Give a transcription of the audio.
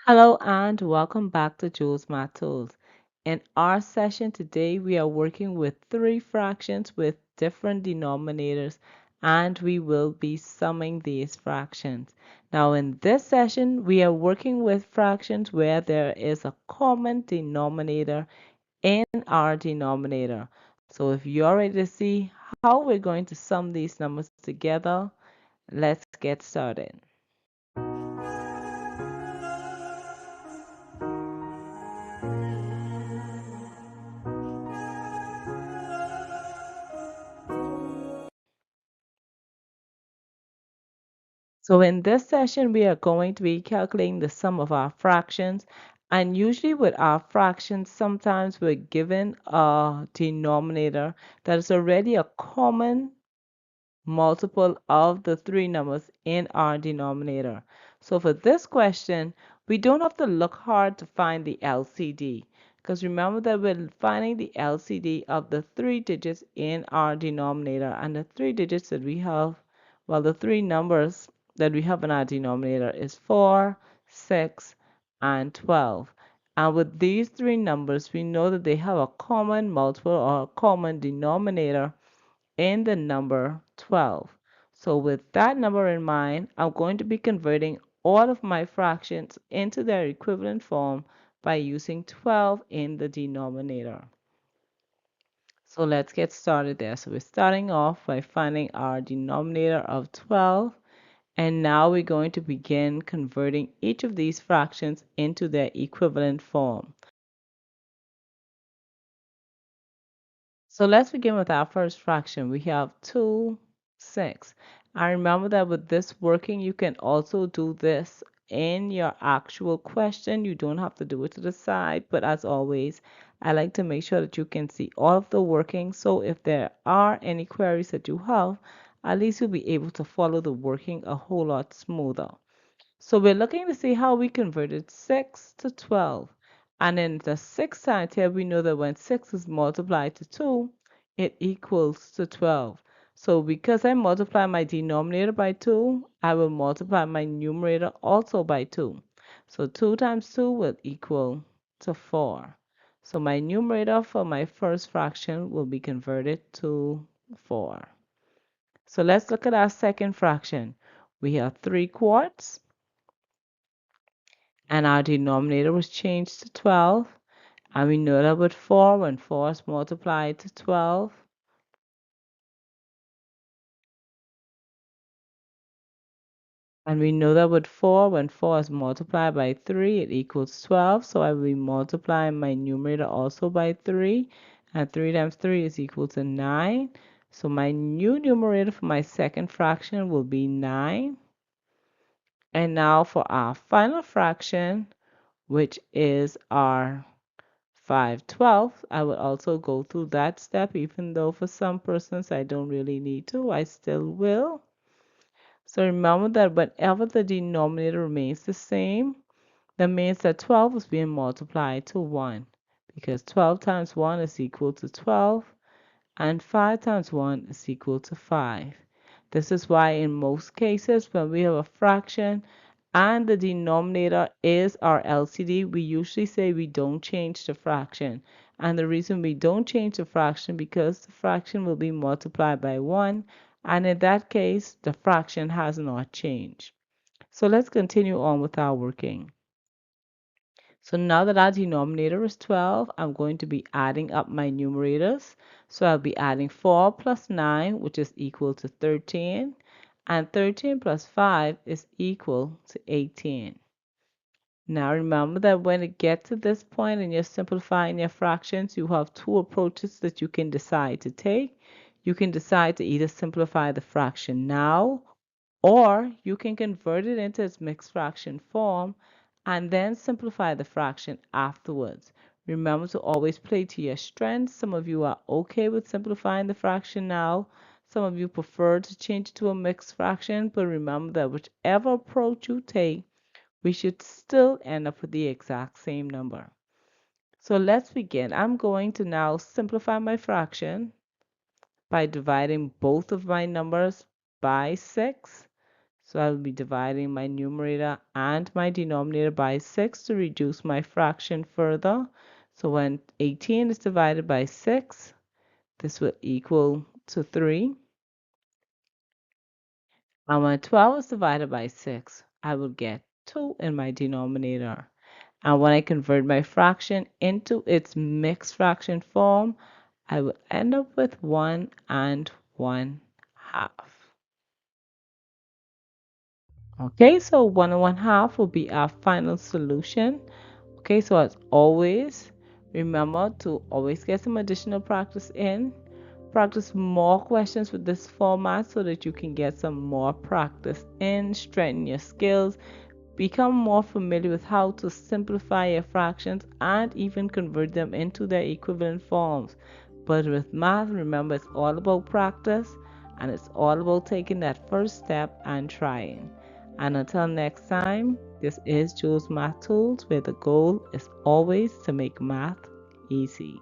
Hello and welcome back to Jules Math Tools. In our session today, we are working with three fractions with different denominators and we will be summing these fractions. Now in this session, we are working with fractions where there is a common denominator in our denominator. So if you're ready to see how we're going to sum these numbers together, let's get started. So in this session, we are going to be calculating the sum of our fractions. And usually with our fractions, sometimes we're given a denominator that is already a common multiple of the three numbers in our denominator. So for this question, we don't have to look hard to find the LCD because remember that we're finding the LCD of the three digits in our denominator, and the three digits that we have, well, the three numbers that we have in our denominator is 4, 6, and 12. And with these three numbers, we know that they have a common multiple or a common denominator in the number 12. So with that number in mind, I'm going to be converting all of my fractions into their equivalent form by using 12 in the denominator. So let's get started there. So we're starting off by finding our denominator of 12, and now we're going to begin converting each of these fractions into their equivalent form. So let's begin with our first fraction. We have 2, 6. I remember that with this working, you can also do this in your actual question. You don't have to do it to the side, but as always, I like to make sure that you can see all of the working. So if there are any queries that you have, at least you'll be able to follow the working a whole lot smoother. So we're looking to see how we converted 6 to 12. And in the 6 side here, we know that when 6 is multiplied to 2, it equals to 12. So because I multiply my denominator by 2, I will multiply my numerator also by 2. So 2 times 2 will equal to 4. So my numerator for my first fraction will be converted to 4. So let's look at our second fraction. We have 3/4 and our denominator was changed to 12. And we know that with 4, when 4 is multiplied to 12, and we know that with 4, when 4 is multiplied by 3, it equals 12. So I will be multiplying my numerator also by 3. And 3 times 3 is equal to 9. So my new numerator for my second fraction will be 9. And now for our final fraction, which is our 5/12, I will also go through that step, even though for some persons I don't really need to, I still will. So remember that whenever the denominator remains the same, that means that 12 is being multiplied to 1, because 12 times 1 is equal to 12, and 5 times 1 is equal to 5. This is why in most cases when we have a fraction and the denominator is our LCD, we usually say we don't change the fraction. And the reason we don't change the fraction because the fraction will be multiplied by 1, and in that case the fraction has not changed. So let's continue on with our working. So now that our denominator is 12, I'm going to be adding up my numerators. So I'll be adding 4 plus 9, which is equal to 13, and 13 plus 5 is equal to 18. Now remember that when it gets to this point and you're simplifying your fractions, you have two approaches that you can decide to take. You can decide to either simplify the fraction now, or you can convert it into its mixed fraction form and then simplify the fraction afterwards. Remember to always play to your strengths. Some of you are okay with simplifying the fraction now. Some of you prefer to change it to a mixed fraction, but remember that whichever approach you take, we should still end up with the exact same number. So let's begin. I'm going to now simplify my fraction by dividing both of my numbers by 6. So I will be dividing my numerator and my denominator by 6 to reduce my fraction further. So when 18 is divided by 6, this will equal to 3. And when 12 is divided by 6, I will get 2 in my denominator. And when I convert my fraction into its mixed fraction form, I will end up with 1 and 1/2. Okay, so 1 and 1/2 will be our final solution. Okay, so as always, remember to always get some additional practice in. Practice more questions with this format so that you can get some more practice in, strengthen your skills, become more familiar with how to simplify your fractions and even convert them into their equivalent forms. But with math, remember it's all about practice and it's all about taking that first step and trying. And until next time, this is Jules Math Tools, where the goal is always to make math easy.